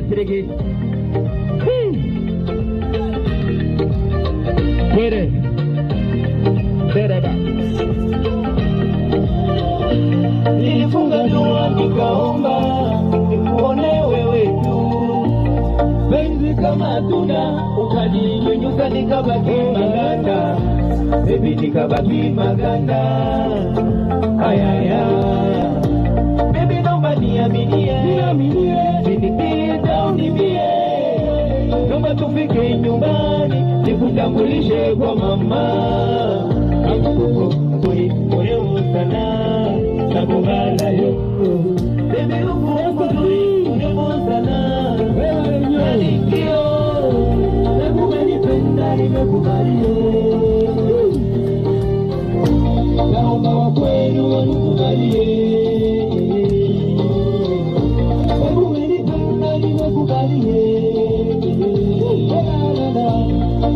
Tricky. Quiere. Tereba. Nilifunga dua nikaomba nikuone wewe tu, penzi kama tuna ukaninyunyuka nikabaki maganda, baby nikabaki maganda. Ayaya baby naomba niaminie sinipita unibie, naomba tufike nyumbani nikutambulishe kwa mama. Muremu sana nakungala yo baby ukuri muremu sana alikio nakumenipenda nimekubalie, naomba wakwenu wanikubalie, nakumenipenda nimekubalie,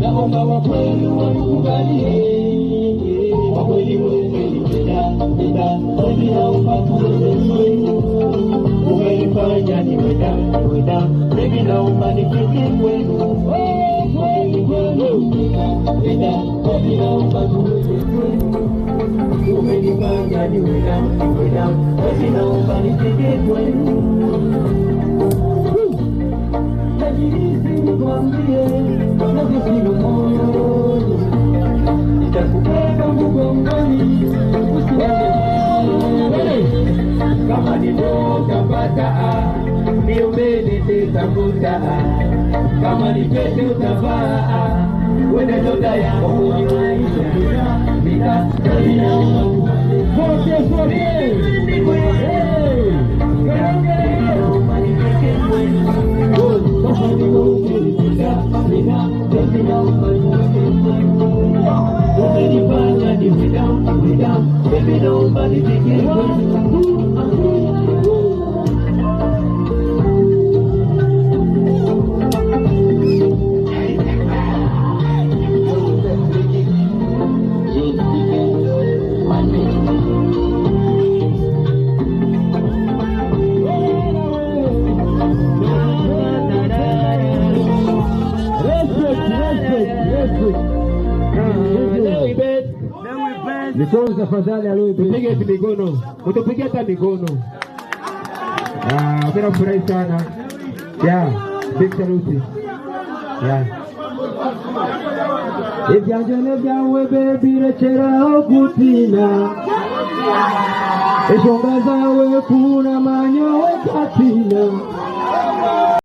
naomba wakwenu wanikubalie. Umenifanya niwe down, baby naomba nifike kwenu. Baby naomba tuweze kwenu. Umenifanya niwe down, baby naomba nifike kwenu. Najihisi nikwambie navyosivyo moyoni, nitakubeba mgongoni usiende kama ni ndoka pata niumbeni tetafuta, kama ni pete utavaa wende ndoka yangu ni maisha bila kote kote umenifanya niwe down, baby naomba nifike kwenu. Mikono tafadhali aloe tupige mikono. Utupige hata mikono. Mimi nafurahi sana. Yeah, big salute. Yeah. Ebyangene byawe baby rechera okutina. Eshonga zawe kuna manyo katina.